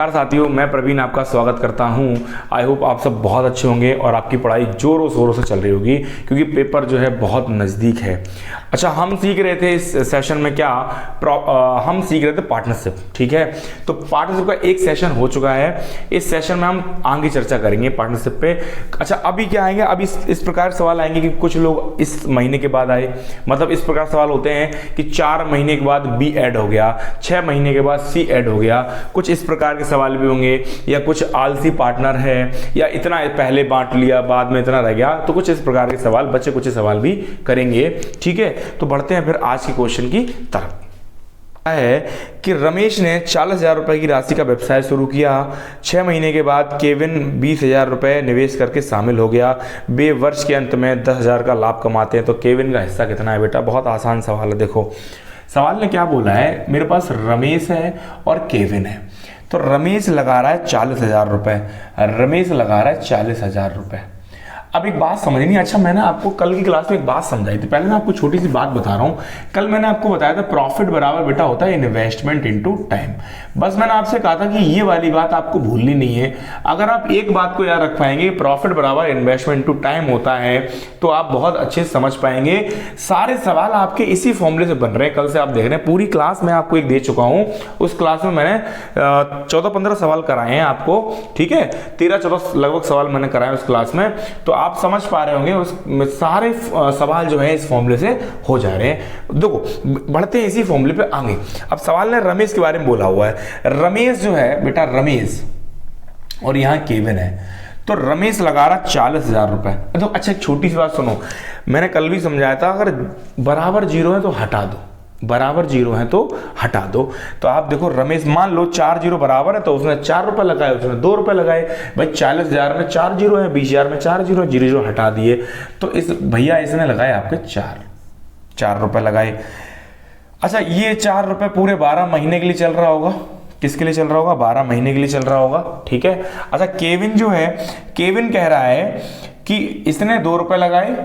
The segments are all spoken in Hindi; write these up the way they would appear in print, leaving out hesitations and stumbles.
नमस्कार साथियों, मैं प्रवीण आपका स्वागत करता हूं। आई होप आप सब बहुत अच्छे होंगे और आपकी पढ़ाई जोरों शोरों से चल रही होगी क्योंकि पेपर जो है बहुत नज़दीक है। अच्छा, हम सीख रहे थे इस सेशन में क्या हम सीख रहे थे पार्टनरशिप। ठीक है, तो पार्टनरशिप का एक सेशन हो चुका है। इस सेशन में हम आगे चर्चा करेंगे पार्टनरशिप पे। अच्छा, अभी क्या आएंगे, अभी इस प्रकार सवाल आएंगे कि कुछ लोग इस महीने के बाद आए, मतलब इस प्रकार सवाल होते हैं कि 4 महीने के बाद बी ऐड हो गया, 6 महीने के बाद सी ऐड हो गया, कुछ इस प्रकार के सवाल भी होंगे। या कुछ आलसी पार्टनर है, या इतना पहले बांट लिया बाद में इतना रह गया, तो कुछ इस प्रकार के सवाल बच्चे कुछ सवाल भी करेंगे। ठीक है, तो बढ़ते हैं फिर आज के क्वेश्चन की तरफ। है कि रमेश ने 40,000 रुपए की राशि का व्यवसाय शुरू किया। 6 महीने के बाद केविन 20,000 रुपए निवेश करके शामिल हो गया। वे वर्ष के अंत में 10,000 का लाभ कमाते हैं, तो केविन का हिस्सा कितना है? बेटा बहुत आसान सवाल है। देखो सवाल ने क्या बोला है, मेरे पास रमेश है और केविन है। तो रमेश लगा रहा है 40,000 रुपए, रमेश लगा रहा है 40,000 रुपए। अब एक बात समझ नहीं, अच्छा मैंने आपको कल की क्लास में एक बात समझाई थी। पहले मैं आपको छोटी सी बात बता रहा हूँ। कल मैंने आपको बताया था प्रॉफिट बराबर बेटा होता है इन्वेस्टमेंट इनटू टाइम। बस मैंने आपसे कहा था कि ये वाली बात आपको भूलनी नहीं है। अगर आप एक बात को याद रख पाएंगे, प्रॉफिट बराबर इन्वेस्टमेंट इनटू टाइम होता है, तो आप बहुत अच्छे से समझ पाएंगे। सारे सवाल आपके इसी फॉर्मूले से बन रहे हैं। कल से आप देख रहे हैं, पूरी क्लास में आपको एक दे चुका हूँ। उस क्लास में मैंने 14-15 सवाल कराए हैं आपको। ठीक है, 13-14 लगभग सवाल मैंने कराए उस क्लास में। तो आप समझ पा रहे होंगे उस सारे सवाल जो है इस फॉर्मूले से हो जा रहे हैं। देखो बढ़ते हैं इसी फॉर्मूले पे आगे। अब सवाल ने रमेश के बारे में बोला हुआ है। रमेश जो है बेटा, रमेश और यहां केविन है, तो रमेश लगा रहा 40,000 रुपए। तो अच्छा एक छोटी सी बात सुनो, मैंने कल भी समझाया था, अगर बराबर जीरो है तो हटा दो, बराबर जीरो है तो हटा दो। तो आप देखो रमेश, मान लो 4 जीरो बराबर है, तो उसने 4 रुपए लगाए, उसने 2 रुपए लगाए। भाई 40,000 में 4 जीरो है, 20,000 में 4 जीरो, जीरो हटा दिए। तो इस भैया इसने लगाए आपके 4 रुपए लगाए। अच्छा, ये 4 रुपए पूरे 12 महीने के लिए चल रहा होगा। किसके लिए चल रहा होगा? 12 महीने के लिए चल रहा होगा। ठीक है। अच्छा, केविन जो है, केविन कह रहा है कि इसने 2 रुपए लगाए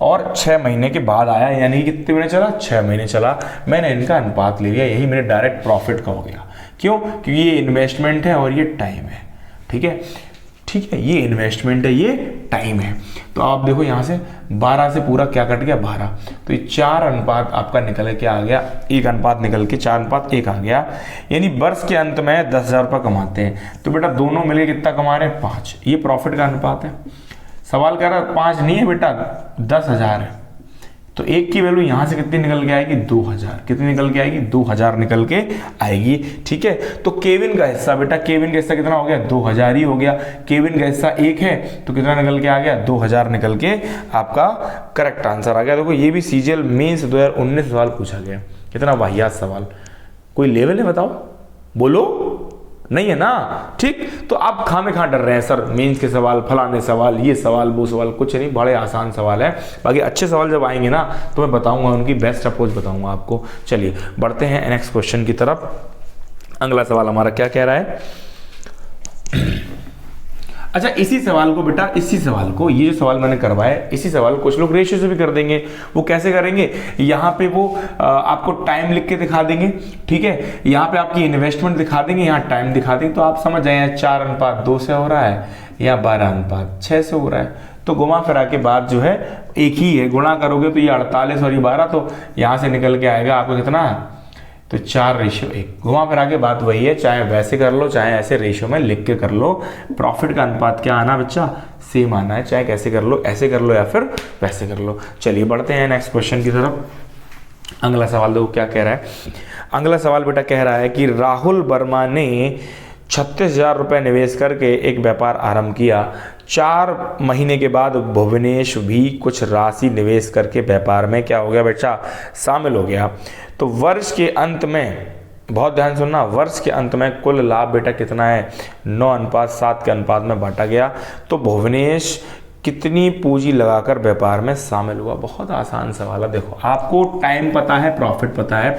और 6 महीने के बाद आया, यानी कितने महीने चला? 6 महीने चला। मैंने इनका अनुपात ले लिया, यही मेरे डायरेक्ट प्रॉफिट का हो गया। क्यों? क्योंकि ये इन्वेस्टमेंट है और ये टाइम है। ठीक है, ठीक है, ये इन्वेस्टमेंट है, ये टाइम है। तो आप देखो यहां से 12 से पूरा क्या कट गया? 12। तो ये 4 अनुपात आपका निकल के आ गया, 1 अनुपात निकल के 4:1 आ गया। यानी वर्ष के अंत में 10,000 रुपये कमाते हैं। तो बेटा दोनों मिले कितना कमा रहे हैं? 5। ये प्रॉफिट का अनुपात है। सवाल कह रहा है 5 नहीं है बेटा, 10,000 है। तो एक की वैल्यू यहां से कितनी निकल के आएगी? 2,000। कितनी निकल के आएगी? 2,000 निकल के आएगी। ठीक है, तो केविन का हिस्सा बेटा, केविन का हिस्सा कितना हो गया? 2,000 ही हो गया। केविन का हिस्सा 1 है, तो कितना निकल के आ गया? 2,000 निकल के आपका करेक्ट आंसर आ गया। देखो ये भी सीजीएल मेंस 2019 सवाल पूछा गया। कितना वाहियात सवाल, कोई लेवल है बताओ? बोलो, नहीं है ना? ठीक, तो आप खामे खा डर रहे हैं सर, मेंस के सवाल, फलाने सवाल, ये सवाल, वो सवाल। कुछ नहीं, बड़े आसान सवाल है। बाकी अच्छे सवाल जब आएंगे ना तो मैं बताऊंगा, उनकी बेस्ट अप्रोच बताऊंगा आपको। चलिए बढ़ते हैं नेक्स्ट क्वेश्चन की तरफ। अगला सवाल हमारा क्या कह रहा है? अच्छा, इसी सवाल को बेटा, इसी सवाल को, ये जो सवाल मैंने करवाया, इसी सवाल को कुछ लोग रेशियो से भी कर देंगे। वो कैसे करेंगे? यहाँ पे वो आपको टाइम लिख के दिखा देंगे। ठीक है, यहाँ पे आपकी इन्वेस्टमेंट दिखा देंगे, यहाँ टाइम दिखा देंगे। तो आप समझ जाए 4:2 से हो रहा है या 12:6 से हो रहा है। तो घुमा फिरा के बाद जो है एक ही है, गुणा करोगे तो ये 48 और ये 12, तो यहाँ से निकल के आएगा आपको कितना? तो 4:1। घुमा फिरा के बात वही है, चाहे वैसे कर लो चाहे ऐसे रेशियो में लिख के कर लो। प्रॉफिट का अनुपात क्या आना बच्चा? सेम आना है, चाहे कैसे कर लो, ऐसे कर लो या फिर वैसे कर लो। चलिए बढ़ते हैं नेक्स्ट क्वेश्चन की तरफ। अगला सवाल देखो क्या कह रहा है। अगला सवाल बेटा कह रहा है कि राहुल वर्मा ने 36,000 रुपये निवेश करके एक व्यापार आरंभ किया। 4 महीने के बाद भुवनेश भी कुछ राशि निवेश करके व्यापार में क्या हो गया बेटा? शामिल हो गया। तो वर्ष के अंत में, बहुत ध्यान सुनना, वर्ष के अंत में कुल लाभ बेटा कितना है? 9:7 के अनुपात में बांटा गया। तो भुवनेश कितनी पूंजी लगाकर व्यापार में शामिल हुआ? बहुत आसान सवाल है। देखो आपको टाइम पता है, प्रॉफिट पता है,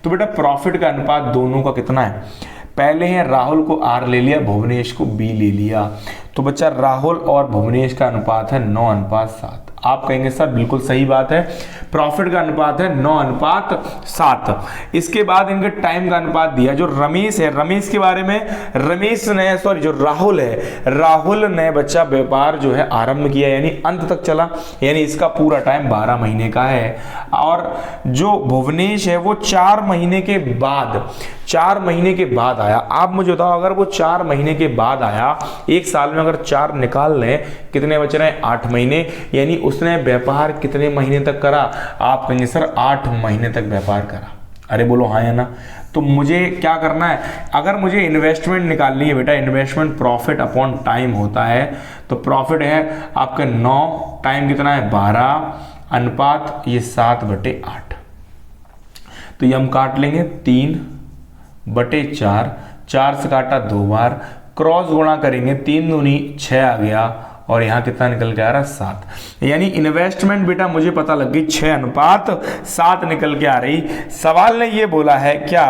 तो बेटा प्रॉफिट का अनुपात दोनों का कितना है? पहले है राहुल को R ले लिया, भुवनेश को B ले लिया। तो बच्चा राहुल और भुवनेश का अनुपात है 9:7। आप कहेंगे सर बिल्कुल सही बात है, प्रॉफिट का अनुपात है 9:7। इसके बाद इनके टाइम का अनुपात दिया। जो रमेश है, रमेश के बारे में, जो राहुल है, राहुल ने बच्चा व्यापार जो है आरंभ किया, यानी अंत तक चला, यानी इसका पूरा टाइम 12 महीने का है। और जो भुवनेश है वो 4 महीने के बाद आया। आप मुझे बताओ, अगर वो 4 महीने के बाद आया, एक साल में अगर 4 निकाल लें, कितने बच रहे हैं? 8 महीने। यानी उसने व्यापार कितने महीने तक करा? आप कहेंगे सर 8 महीने तक व्यापार करा। अरे बोलो हाँ या ना। तो मुझे क्या करना है? अगर मुझे इन्वेस्टमेंट निकालनी है बेटा, इन्वेस्टमेंट प्रॉफिट अपॉन टाइम होता है। तो प्रॉफिट है आपका 9, टाइम कितना है 12, अनुपात ये 7/8। तो ये हम काट लेंगे 3/4, 4 से काटा 2 बार, क्रॉस गुणा करेंगे, 3 दूनी 6 आ गया, और यहाँ कितना निकल के आ रहा है 7। यानी इन्वेस्टमेंट बेटा मुझे पता लग गई 6:7 निकल के आ रही। सवाल ने ये बोला है क्या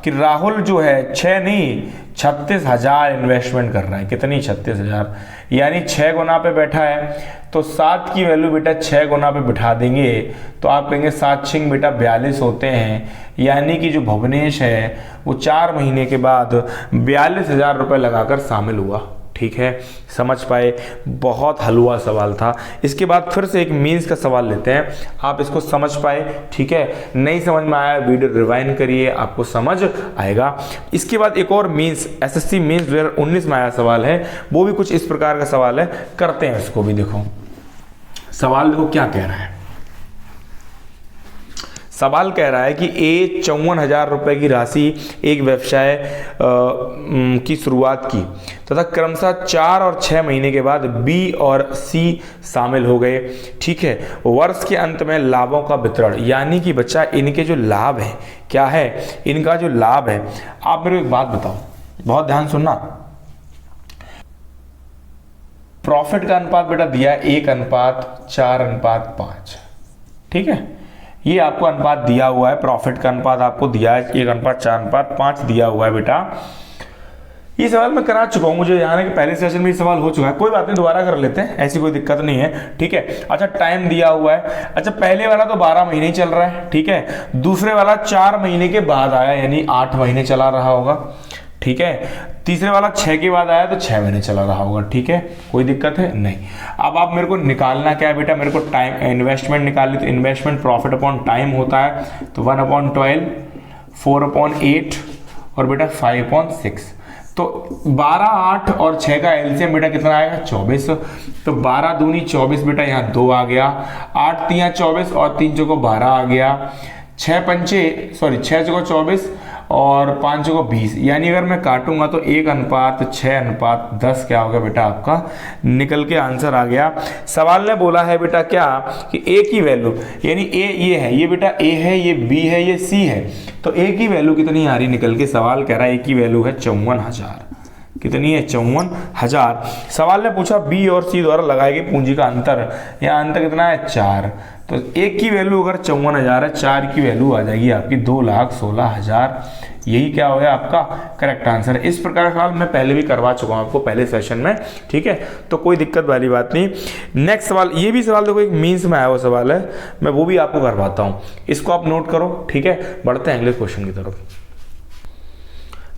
कि राहुल जो है 6 नहीं 36,000 इन्वेस्टमेंट कर रहा है। कितनी? 36,000। यानी 6 गुना पे बैठा है, तो 7 की वैल्यू बेटा 6 गुना पे बिठा देंगे, तो आप कहेंगे 7×6 बेटा 42 होते हैं। यानी कि जो भुवनेश है वो 4 महीने के बाद 42,000 रुपये लगाकर शामिल हुआ। ठीक है, समझ पाए? बहुत हलवा सवाल था। इसके बाद फिर से एक मीन्स का सवाल लेते हैं, आप इसको समझ पाए? ठीक है, नहीं समझ में आया वीडियो रिवाइंड करिए, आपको समझ आएगा। इसके बाद एक और मीन्स, एसएससी मीन्स 2019 में आया सवाल है, वो भी कुछ इस प्रकार का सवाल है, करते हैं इसको भी। देखो सवाल देखो क्या कह रहा है। सवाल कह रहा है कि ए 54,000 रुपये की राशि एक व्यवसाय की शुरुआत की तथा क्रमशः 4 और 6 महीने के बाद बी और सी शामिल हो गए। ठीक है, वर्ष के अंत में लाभों का वितरण, यानी कि बच्चा इनके जो लाभ है, क्या है इनका जो लाभ है। आप मेरे को एक बात बताओ, बहुत ध्यान सुनना। प्रॉफिट का अनुपात बेटा दिया 1:4:5। ठीक है, ये आपको अनुपात दिया हुआ है, प्रॉफिट का अनुपात आपको दिया है 1:4:5 दिया हुआ है बेटा। ये सवाल मैं करा चुका हूं, मुझे यहाँ है कि पहले सेशन में ये सवाल हो चुका है, कोई बात नहीं दोबारा कर लेते हैं, ऐसी कोई दिक्कत नहीं है। ठीक है, अच्छा टाइम दिया हुआ है। अच्छा पहले वाला तो 12 महीने ही चल रहा है, ठीक है, दूसरे वाला 4 महीने के बाद आया, यानी 8 महीने चला रहा होगा। ठीक है, तीसरे वाला 6 के बाद आया तो 6 महीने चला रहा होगा। ठीक है, कोई दिक्कत है नहीं। अब आप मेरे को निकालना क्या है बेटा, मेरे को टाइम इन्वेस्टमेंट निकालनी, तो इन्वेस्टमेंट प्रॉफिट अपॉन टाइम होता है, तो 1/12, 4/8 और बेटा 5/6। तो 12, 8 और 6 का एलसीएम बेटा कितना आएगा 24। तो 12 दूनी 24 बेटा, यहाँ 2 आ गया, 8 3 24 और 3 चौको 12 आ गया, 6 चौको 24 और 5 चौको 20। यानी अगर मैं काटूंगा तो 1:6:10 क्या होगा बेटा, आपका निकल के आंसर आ गया। सवाल ने बोला है बेटा क्या कि ए की वैल्यू, यानी ए ये है, ये बेटा ए है, ये बी है, ये सी है, तो ए की वैल्यू कितनी आ रही निकल के? सवाल कह रहा है ए की वैल्यू है 54,000। कितनी है? 54,000। सवाल ने पूछा बी और सी द्वारा लगाई गई पूंजी का अंतर, यहाँ अंतर कितना है 4। तो एक की वैल्यू अगर 54,000 है, 4 की वैल्यू आ जाएगी आपकी 2,16,000। यही क्या हो गया आपका करेक्ट आंसर। इस प्रकार का सवाल मैं पहले भी करवा चुका हूं आपको पहले सेशन में। ठीक है, तो कोई दिक्कत वाली बात नहीं। नेक्स्ट सवाल, ये भी सवाल देखो एक मीन्स में आया हुआ सवाल है, मैं वो भी आपको करवाता हूं, इसको आप नोट करो। ठीक है, बढ़ते हैं अगले क्वेश्चन की तरफ।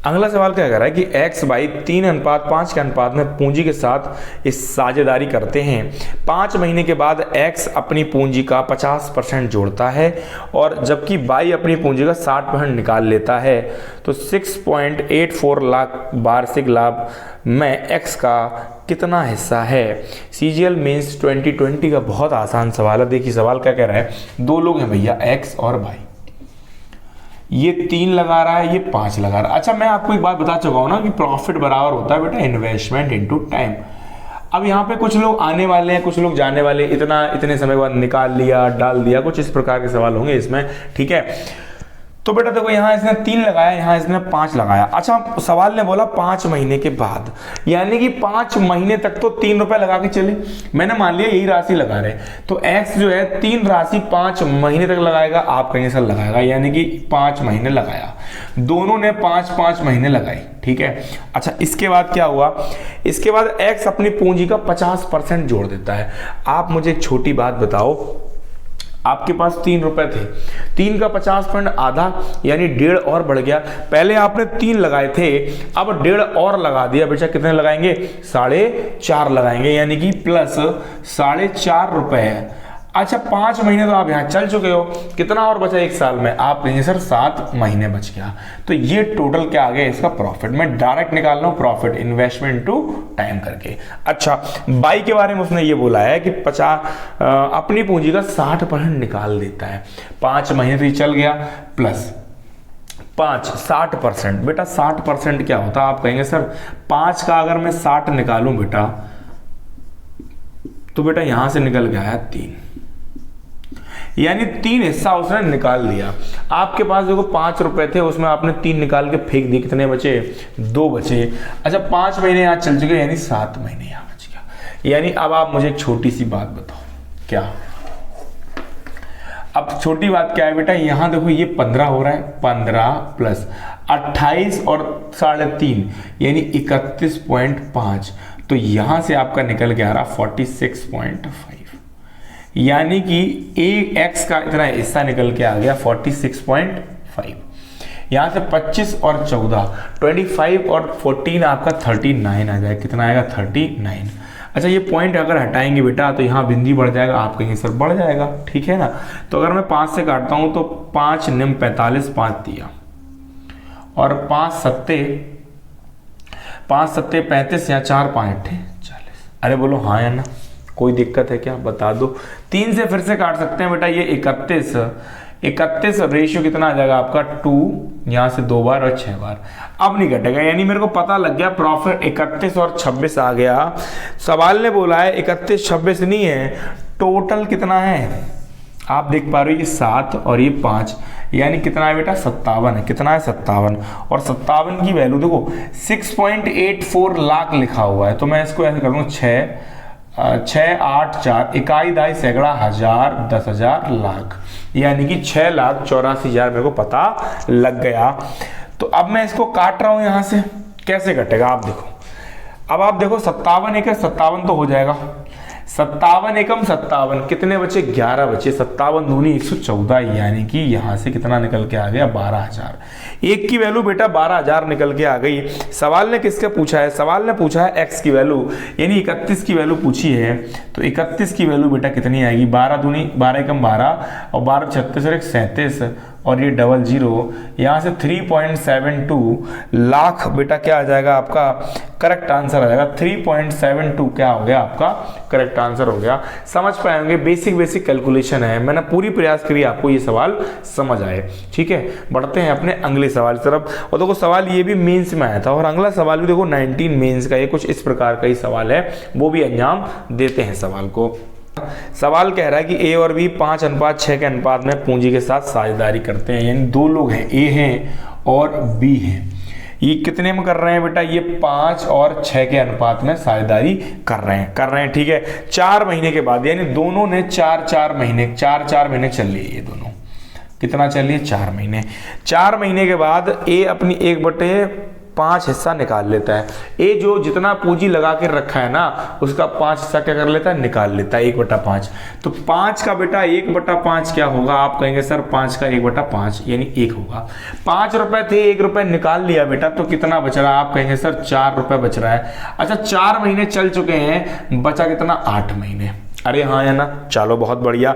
अगला सवाल क्या कह रहा है कि x y 3:5 के अनुपात में पूंजी के साथ इस साझेदारी करते हैं। 5 महीने के बाद x अपनी पूंजी का 50% जोड़ता है और जबकि y अपनी पूंजी का 60% निकाल लेता है, तो 6.84 लाख वार्षिक लाभ में x का कितना हिस्सा है? CGL मेंस 2020 का बहुत आसान सवाल है। देखिए सवाल क्या कह रहा है, 2 लोग हैं भैया x और y, ये 3 लगा रहा है, ये 5 लगा रहा है। अच्छा मैं आपको एक बात बता चुका हूं ना कि प्रॉफिट बराबर होता है बेटा इन्वेस्टमेंट इनटू टाइम। अब यहाँ पे कुछ लोग आने वाले हैं, कुछ लोग जाने वाले, इतने समय बाद निकाल लिया, डाल दिया, कुछ इस प्रकार के सवाल होंगे इसमें। ठीक है, तो बेटा देखो यहाँ इसने 3 लगाया, यहाँ इसने 5 लगाया। अच्छा सवाल ने बोला 5 महीने के बाद, यानी कि 5 महीने तक तो 3 रुपए लगा के चले। मैंने मान लिया यही राशि लगा रहे, तो x जो है 3 राशि 5 महीने तक लगाएगा, आप कहेंगे सर लगाएगा, यानी कि 5 महीने लगाया, दोनों ने 5 महीने लगाई, ठीक है। अच्छा इसके बाद क्या हुआ, इसके बाद x अपनी पूंजी का 50% जोड़ देता है। आप मुझे एक छोटी बात बताओ, आपके पास 3 रुपए थे, 3 का 50% आधा यानी 1.5 और बढ़ गया। पहले आपने 3 लगाए थे, अब 1.5 और लगा दिया। बेटा कितने लगाएंगे, 4.5 लगाएंगे, यानी कि प्लस 4.5 रुपए है। अच्छा 5 महीने तो आप यहाँ चल चुके हो, कितना और बचा 1 साल में, आप कहेंगे सर 7 महीने बच गया। तो ये टोटल क्या आ गया इसका प्रॉफिट। मैं डायरेक्ट निकाल रहा हूँ प्रॉफिट, इन्वेस्टमेंट टू टाइम करके। अच्छा बाई के बारे में उसने ये बोला है कि 50 अपनी पूंजी का 60% निकाल देता है। 5 महीने से चल गया प्लस 5 60%। बेटा 60% क्या होता है, आप कहेंगे सर 5 का अगर मैं 60 निकालूं बेटा, तो बेटा यहां से निकल गया है 3, यानी 3 हिस्सा उसने निकाल दिया। आपके पास देखो 5 रुपए थे, उसमें आपने 3 निकाल के फेंक दिए, कितने बचे, 2 बचे। अच्छा 5 महीने यहाँ चल चुके, यानी 7 महीने यहाँ बच गया। यानी अब आप मुझे एक छोटी सी बात बताओ, क्या, अब छोटी बात क्या है बेटा, यहां देखो ये 15 हो रहा है, 15 प्लस 28 और 3.5 यानी 31.5, तो यहां से आपका निकल गया रहा 46.5, यानी कि एक x का इतना हिस्सा निकल के आ गया 46.5। यहां से 25 और 14 25 और 14 आपका 39 आ जाएगा, कितना आएगा 39। अच्छा ये पॉइंट अगर हटाएंगे बेटा तो यहाँ बिंदी बढ़ जाएगा, आप कहेंगे सर बढ़ जाएगा, ठीक है ना। तो अगर मैं 5 से काटता हूं तो 5 निम 45, 5 दिया और 5 सत्ते 35 या 4 5 40। अरे बोलो हाँ या ना, कोई दिक्कत है क्या, बता दो। 3 से फिर से काट सकते हैं बेटा, ये 31 रेशियो कितना आ जाएगा आपका 2, यहां से 2 बार और 6 बार, अब नहीं घटेगा। यानी मेरे को पता लग गया प्रॉफिट 31 और 26 आ गया। सवाल ने बोला है 31 26 नहीं है, टोटल कितना है, आप देख पा रहे हो ये 7 और ये 5, यानी कितना है बेटा 57 है। कितना है 57, और 57 की वैल्यू देखो 6.84 लाख लिखा हुआ है, तो मैं इसको ऐसे कर दूं 6 8 4 इकाई दाई सैकड़ा हजार 10,000 लाख, यानी कि 6,84,000 मेरे को पता लग गया। तो अब मैं इसको काट रहा हूं यहां से, कैसे कटेगा आप देखो। अब आप देखो 57 एक 57 तो हो जाएगा, 57 एकम 57, कितने बचे 11 बचे, 57 दूनी 114, यानी कि यहां से कितना निकल के आ गया 12,000। एक की वैल्यू बेटा 12,000 निकल के आ गई। सवाल ने किसका पूछा है, सवाल ने पूछा है x की वैल्यू, यानी 31 की वैल्यू पूछी है। तो 31 की वैल्यू बेटा कितनी आएगी, 12 दूनी 12 एकम 12 और 12 36 और 37 और ये 00, यहाँ से 3.72 लाख बेटा क्या आ जाएगा आपका करेक्ट आंसर आ जाएगा। 3.72 क्या हो गया आपका करेक्ट आंसर हो गया। समझ पाएंगे, बेसिक कैलकुलेशन है, मैंने पूरी प्रयास करी आपको ये सवाल समझ आए। ठीक है, बढ़ते हैं अपने अगले सवाल की तरफ। और देखो सवाल ये भी मेंस में आया था और अगला सवाल भी देखो 19 मेंस का, ये कुछ इस प्रकार का ही सवाल है, वो भी अंजाम देते हैं सवाल को। सवाल कह रहा है कि ए और बी 5:6 के अनुपात में पूंजी के साथ साझेदारी करते हैं, यानी 2 लोग हैं, ए हैं और बी हैं। ये कितने में कर रहे हैं बेटा, ये 5 और 6 के अनुपात में साझेदारी कर रहे हैं। ठीक है, 4 महीने के बाद, यानी दोनों ने 4 महीने चल लिए, ये दोनों कितना चल लिए 4 महीने। 4 महीने के बाद ए अपनी 1/5 हिस्सा निकाल लेता है। ए जो जितना पूंजी लगा के रखा है ना, उसका 5 हिस्सा क्या कर लेता है, निकाल लेता है 1/5। तो 5 का बेटा 1/5 क्या होगा, आप कहेंगे सर 5 का 1/5 यानी 1 होगा। 5 रुपए थे, 1 रुपए निकाल लिया बेटा, तो कितना बच रहा है, आप कहेंगे सर 4 रुपए बच रहा है। अच्छा 4 महीने चल चुके हैं, बचा कितना 8 महीने। अरे हाँ या ना, चलो बहुत बढ़िया।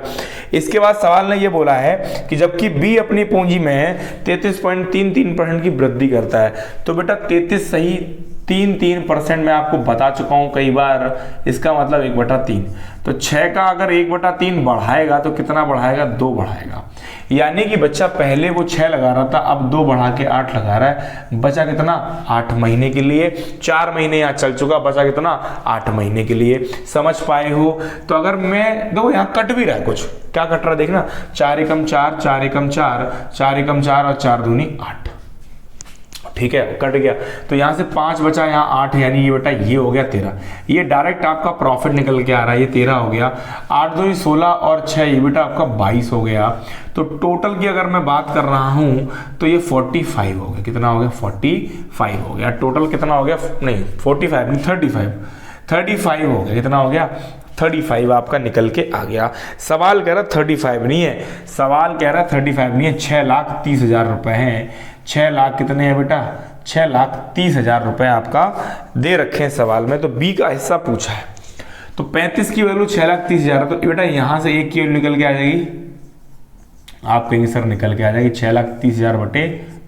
इसके बाद सवाल ने ये बोला है कि जबकि बी अपनी पूंजी में 33.33% की वृद्धि करता है, तो बेटा 33 सही 3% मैं आपको बता चुका हूं कई बार, इसका मतलब 1/3। तो 6 का अगर 1/3 बढ़ाएगा तो कितना बढ़ाएगा, 2 बढ़ाएगा। यानी कि बच्चा पहले वो 6 लगा रहा था, अब 2 बढ़ा के 8 लगा रहा है। बचा कितना? 8 महीने के लिए। 4 महीने यहाँ चल चुका, बचा कितना? 8 महीने के लिए। समझ पाए हो? तो अगर मैं देखो यहाँ कट भी रहा है, कुछ क्या कट रहा है देखना, 4 एकम 4, 4 एकम 4, 4 एकम 4 और 4 दूनी 8। ठीक है, कट गया। तो यहाँ से 5 बचा, यहाँ 8, यानी ये बेटा ये हो गया 13। ये डायरेक्ट आपका प्रॉफिट निकल के आ रहा है, ये 13 हो गया। 8 दूनी 16 और 6, ये बेटा आपका 22 हो गया। तो टोटल की अगर मैं बात कर रहा हूँ तो ये 45 हो गया। कितना हो गया? 45 हो गया। टोटल कितना हो गया? नहीं 45 नहीं, 35 हो गया। कितना हो गया? 35 आपका निकल के आ गया। सवाल कह रहा 35 नहीं है, सवाल कह रहा 35 नहीं है, 6,30,000 रुपए हैं। 6 लाख कितने हैं बेटा? 6,30,000 रुपए आपका दे रखे हैं सवाल में। तो बी का हिस्सा पूछा है, तो 35 की वैल्यू 6,30,000 है, तो बेटा यहां से एक की वैल्यू निकल के आ जाएगी। आप कहेंगे सर निकल के आ जाएगी 6,30,000 बटे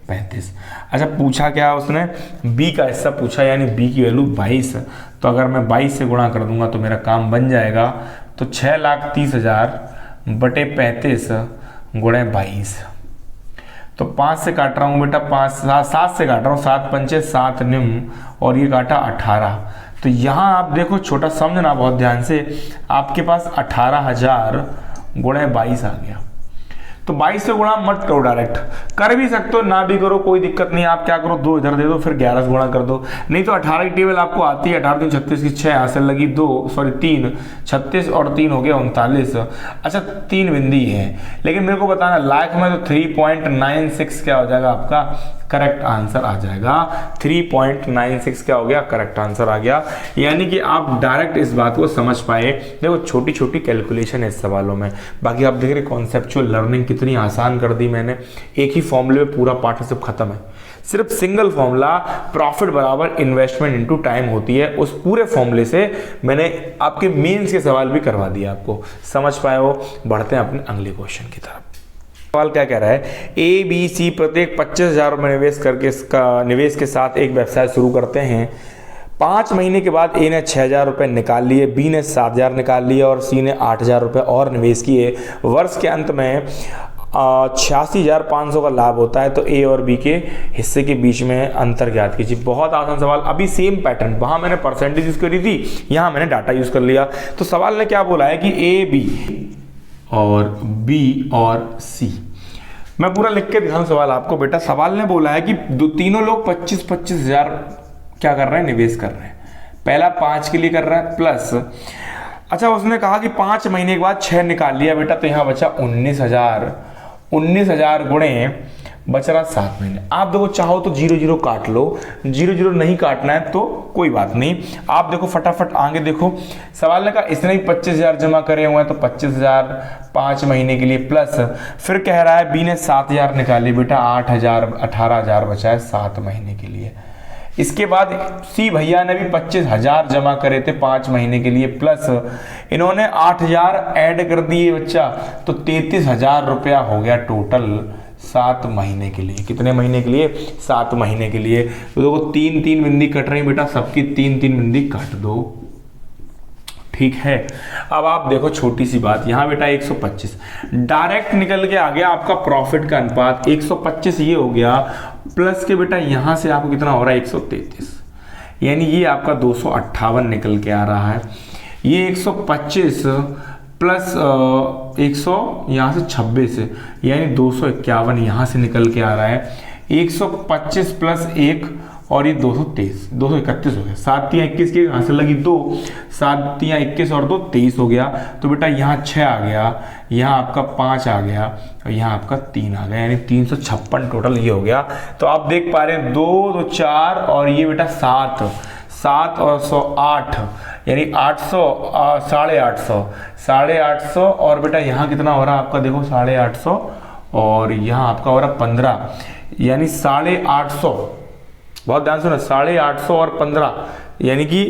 35। अच्छा पूछा क्या उसने? बी का हिस्सा पूछा, यानी बी की वैल्यू 22। तो अगर मैं 22 से गुणा कर दूंगा तो मेरा काम बन जाएगा। तो 6,30,000 बटे 35 गुणे 22। तो 5 से काट रहा हूँ बेटा, 7 से काट रहा हूँ, 7 पंचे 7 निम, और ये काटा 18। तो यहाँ आप देखो, छोटा समझना बहुत ध्यान से, आपके पास 18,000 गुणे 22 आ गया। तो 22 से गुणा मत करो, डायरेक्ट कर भी सकते हो, ना भी करो, कोई दिक्कत नहीं। आप क्या करो, 2 इधर दे दो, फिर 11 से गुणा कर दो। नहीं तो 18 की टेबल आपको आती है, 18 36 की 6 हासिल लगी, 3 36 और 3 हो गया 39। अच्छा 3 बिंदी है, लेकिन मेरे को बताना लाख में, तो 3.96 क्या हो जाएगा आपका? करेक्ट आंसर आ जाएगा। 3.96 क्या हो गया? करेक्ट आंसर आ गया। यानी कि आप डायरेक्ट इस बात को समझ पाए। देखो छोटी छोटी कैलकुलेशन है इस सवालों में, बाकी आप देख रहे कॉन्सेप्चुअल लर्निंग कितनी आसान कर दी मैंने। एक ही फॉर्मूले में पूरा पार्टनरशिप खत्म है, सिर्फ सिंगल फॉर्मूला, प्रॉफिट बराबर इन्वेस्टमेंट इनटू टाइम होती है। उस पूरे फॉर्मूले से मैंने आपके मेंस के सवाल भी करवा दिया आपको। समझ पाए हो? बढ़ते हैं अपने अगले क्वेश्चन की तरफ। सवाल क्या कह रहा है? ए बी सी प्रत्येक 25,000 रुपये निवेश करके इसका निवेश के साथ एक व्यवसाय शुरू करते हैं। 5 महीने के बाद ए ने 6,000 रुपये निकाल लिए, बी ने 7,000 निकाल लिए और सी ने 8,000 रुपये और निवेश किए। वर्ष के अंत में 86,500 का लाभ होता है, तो ए और बी के हिस्से के बीच में अंतर ज्ञात कीजिए। बहुत आसान सवाल, अभी सेम पैटर्न, वहां मैंने परसेंटेज यूज करी थी, यहां मैंने डाटा यूज कर लिया। तो सवाल ने क्या बोला है कि ए बी और बी और सी, मैं पूरा लिख के दिखाऊं सवाल आपको बेटा। सवाल ने बोला है कि तीनों लोग 25,000 क्या कर रहे हैं? निवेश कर रहे हैं। पहला 5 के लिए कर रहा है प्लस, अच्छा उसने कहा कि 5 महीने के बाद 6 निकाल लिया बेटा, तो यहां बचा 19,000 गुणे बच रहा 7 महीने। आप देखो चाहो तो 0 काट लो, 0 नहीं काटना है तो कोई बात नहीं। आप देखो फटाफट आगे देखो, सवाल ने कहा इसने भी 25,000 जमा करे हुए हैं, तो 25,000 5 महीने के लिए प्लस, फिर कह रहा है बी ने 7,000 निकाली बेटा, 18,000 बचा है 7 महीने के लिए। इसके बाद सी भैया ने भी 25,000 जमा करे थे 5 महीने के लिए प्लस, इन्होंने 8,000 ऐड कर दिए बच्चा, तो 33,000 रुपया हो गया टोटल 7 महीने के लिए। कितने महीने के लिए? 7 महीने के लिए। तो देखो 3 बिंदी कट रही बेटा, सबकी 3 बिंदी काट दो, ठीक है। अब आप देखो छोटी सी बात, यहां बेटा 125 डायरेक्ट निकल के आ गया आपका प्रॉफिट का अनुपात। 125 ये हो गया, प्लस के बेटा यहां से आपको कितना हो रहा है? 133, यानी ये आपका 258 निकल के आ रहा है। ये 125 प्लस 100 यहाँ से 26 यानी 251 यहाँ से निकल के आ रहा है। 125 प्लस 1 और ये 231 हो गया। 7 तियां 21 की हासिल लगी 2, 7 तियां 21 और 2 23 हो गया। तो बेटा यहाँ 6 आ गया, यहाँ आपका 5 आ गया और यहाँ आपका 3 आ गया, यानी 356 टोटल ये हो गया। तो आप देख पा रहे हैं 2 2 4 और ये बेटा 7 और 100 8, यानी 800 850 और बेटा यहाँ कितना हो रहा है आपका? देखो 850 और यहाँ आपका हो रहा 15, यानी 850। बहुत ध्यान सुनो, 850 और 15 यानी कि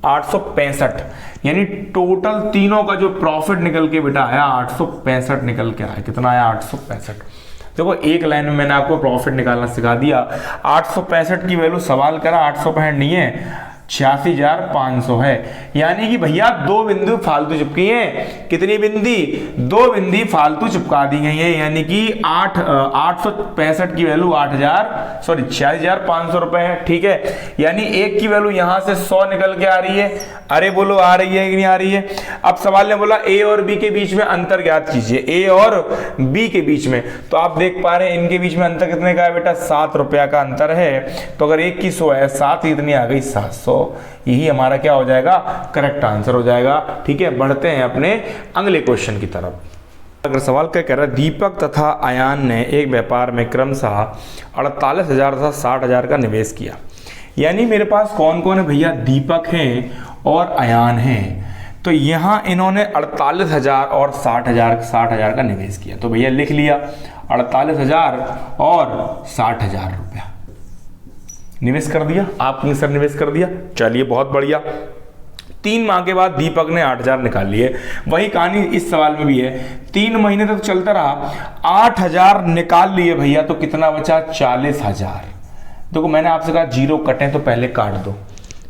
865, यानी टोटल तीनों का जो प्रॉफिट निकल के बेटा आया 865 निकल के आया। कितना आया? 865। देखो एक लाइन में मैंने आपको प्रॉफिट निकालना सिखा दिया। 865 की वैल्यू सवाल करा, 865 नहीं है, 86,500 है। यानी कि भैया 2 बिंदु फालतू चिपकी हैं। कितनी बिंदी? 2 बिंदी फालतू चिपका दी गई है। यानी कि 865 की वैल्यू 86,500 रुपए है। ठीक है, यानी एक की वैल्यू यहां से 100 निकल के आ रही है। अरे बोलो आ रही है कि नहीं आ रही है? अब सवाल ने बोला ए और बी के बीच में अंतर ज्ञात कीजिए। ए और बी के बीच में, तो आप देख पा रहे हैं इनके बीच में अंतर कितने का है बेटा? 7 रुपया का अंतर है। तो अगर एक की 100 है, 7 इतनी आ गई 700। यही हमारा क्या हो जाएगा? करेक्ट आंसर हो जाएगा। ठीक है, बढ़ते हैं अपने अगले क्वेश्चन की तरफ। अगर सवाल क्या कह रहा है, दीपक तथा अयान ने एक व्यापार में क्रमशः 48,000 तथा 60,000 का निवेश किया। यानी मेरे पास कौन कौन है भैया? दीपक हैं और अयान हैं। तो यहाँ इन्होंने 48,000 और 60,000 का निवेश किया। तो भैया लिख लिया 48,000 और 60,000 रुपया निवेश कर दिया। आपने सर निवेश कर दिया, चलिए बहुत बढ़िया। 3 माह के बाद दीपक ने 8,000 निकाल लिए। वही कहानी इस सवाल में भी है। 3 महीने तक चलता रहा, 8,000 निकाल लिए भैया, तो कितना बचा? 40,000। देखो मैंने आपसे कहा जीरो कटें तो पहले काट दो,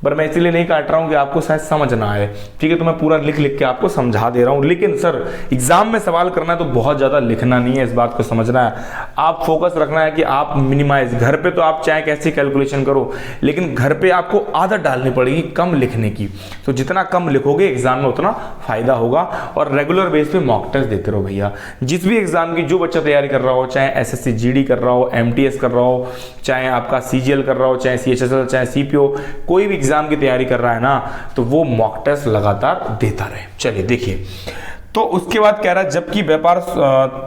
पर मैं इसलिए नहीं काट रहा हूं कि आपको शायद समझ ना आए। ठीक है, तो मैं पूरा लिख लिख के आपको समझा दे रहा हूं। लेकिन सर एग्जाम में सवाल करना है तो बहुत ज्यादा लिखना नहीं है, इस बात को समझना है। आप फोकस रखना है कि आप मिनिमाइज, घर पे तो आप चाहे कैसी कैलकुलेशन करो, लेकिन घर पे आपको आदत डालनी पड़ेगी कम लिखने की। तो जितना कम लिखोगे एग्जाम में उतना फायदा होगा। और रेगुलर बेस पे मॉक टेस्ट देते रहो भैया। जिस भी एग्जाम की जो बच्चा तैयारी कर रहा हो, चाहे एसएससी जीडी कर रहा हो, एमटीएस कर रहा हो, चाहे आपका सीजीएल कर रहा हो, चाहे सीएचएसएल, चाहे सीपीओ, कोई भी एग्जाम की तैयारी कर रहा है ना, तो वो मॉक टेस्ट लगातार देता रहे। चलिए देखिए, तो उसके बाद कह रहा है जबकि व्यापार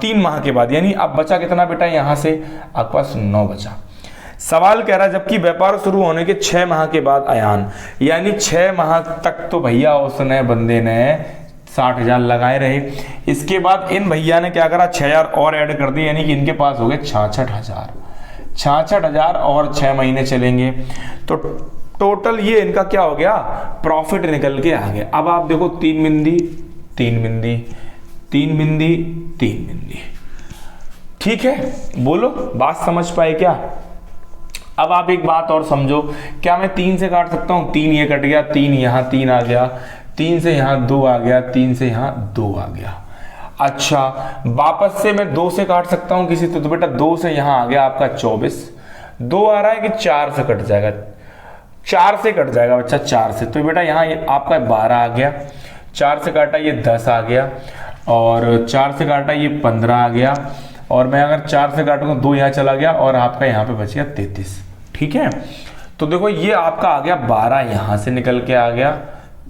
3 माह के बाद, यानी अब बचा कितना बेटा? यहां से आपके पास 9 बचा। सवाल कह रहा है जबकि व्यापार शुरू होने के 6 माह के बाद अयान, यानी 6 माह तक तो भैया उसने बंदे ने 60,000 लगाए रहे। इसके बाद इन भैया ने क्या करा? 6,000 और ऐड कर दिए, यानी कि इनके पास हो गए 66,000। 66,000 और 6 महीने चलेंगे तो टोटल ये इनका क्या हो गया? प्रॉफिट निकल के आ गया। अब आप देखो 3 बिंदी 3 बिंदी 3 बिंदी 3 बिंदी। ठीक है, बोलो बात समझ पाए क्या? अब आप एक बात और समझो, क्या मैं 3 से काट सकता हूं? 3 ये कट गया, 3 यहां 3 आ गया, 3 से यहां 2 आ गया, 3 से यहां 2 आ गया। अच्छा, वापस से मैं 2 से काट सकता हूं किसी तो बेटा 2 से यहां आ गया आपका 24। 2 आ रहा है कि 4 से कट जाएगा? 4 से कट जाएगा बच्चा, 4 से। तो बेटा यहाँ आपका 12 आ गया, 4 से काटा ये 10 आ गया, और 4 से काटा ये 15 आ गया, और मैं अगर 4 से काटूंगा 2 यहाँ चला गया, और आपका यहाँ पे बच गया 33। ठीक है, तो देखो ये आपका आ गया 12 यहाँ से निकल के आ गया,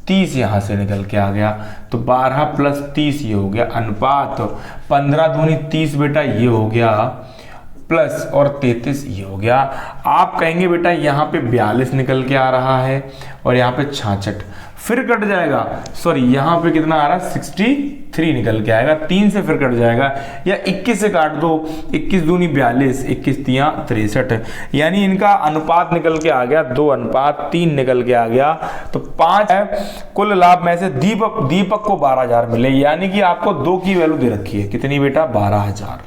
30 यहाँ से निकल के आ गया, तो 12 प्लस 30 ये हो गया अनुपात 15 दूनी 30 बेटा ये हो गया, प्लस और 33 ये हो गया। आप कहेंगे बेटा यहाँ पे 42 निकल के आ रहा है और यहाँ पे 66, फिर कट जाएगा, सॉरी यहाँ पे कितना आ रहा है 63 निकल के आएगा, 3 से फिर कट जाएगा, या 21 से काट दो, 21 दूनी 42, 21 तियां 63, यानी इनका अनुपात निकल के आ गया 2:3 निकल के आ गया। तो 5 है कुल लाभ में से दीपक को 12,000 मिले, यानी कि आपको 2 की वैल्यू दे रखी है, कितनी बेटा 12,000,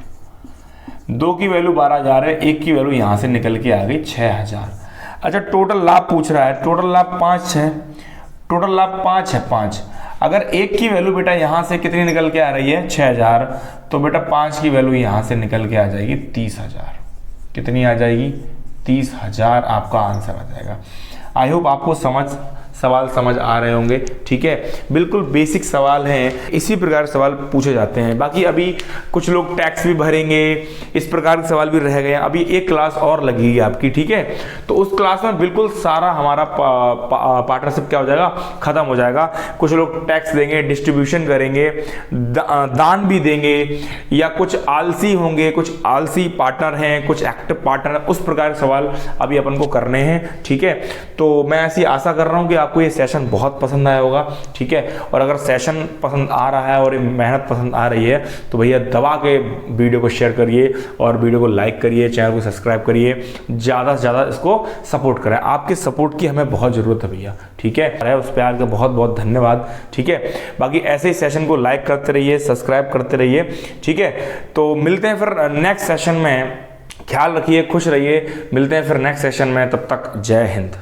2 की वैल्यू 12,000 है, 1 की वैल्यू यहां से निकल के आ गई 6,000। अच्छा टोटल लाभ पूछ रहा है, टोटल लाभ 5 है, टोटल लाभ 5 है 5। अगर 1 की वैल्यू बेटा यहां से कितनी निकल के आ रही है 6,000, तो बेटा 5 की वैल्यू यहां से निकल के आ जाएगी 30,000। कितनी आ जाएगी 30,000 आपका आंसर आ जाएगा। आई होप आपको सवाल समझ आ रहे होंगे। ठीक है, बिल्कुल बेसिक सवाल हैं, इसी प्रकार सवाल पूछे जाते हैं। बाकी अभी कुछ लोग टैक्स भी भरेंगे, इस प्रकार के सवाल भी रह गए हैं। अभी एक क्लास और लगेगी आपकी, ठीक है, तो उस क्लास में बिल्कुल सारा हमारा पार्टनरशिप क्या हो जाएगा, खत्म हो जाएगा। कुछ लोग टैक्स देंगे, डिस्ट्रीब्यूशन करेंगे, दान भी देंगे, या कुछ आलसी होंगे, कुछ आलसी पार्टनर हैं, कुछ एक्टिव पार्टनर, उस प्रकार के सवाल अभी अपन को करने हैं। ठीक है, तो मैं ऐसी आशा कर रहा हूँ कि आपको ये सेशन बहुत पसंद आया होगा। ठीक है, और अगर सेशन पसंद आ रहा है और मेहनत पसंद आ रही है तो भैया दबा के वीडियो को शेयर करिए और वीडियो को लाइक करिए, चैनल को सब्सक्राइब करिए, ज़्यादा से ज़्यादा इसको सपोर्ट करें। आपके सपोर्ट की हमें बहुत ज़रूरत है भैया। ठीक है, उस प्यार का बहुत बहुत धन्यवाद। ठीक है, बाकी ऐसे ही सेशन को लाइक करते रहिए, सब्सक्राइब करते रहिए। ठीक है, तो मिलते हैं फिर नेक्स्ट सेशन में। ख्याल रखिए, खुश रहिए, मिलते हैं फिर नेक्स्ट सेशन में, तब तक जय हिंद।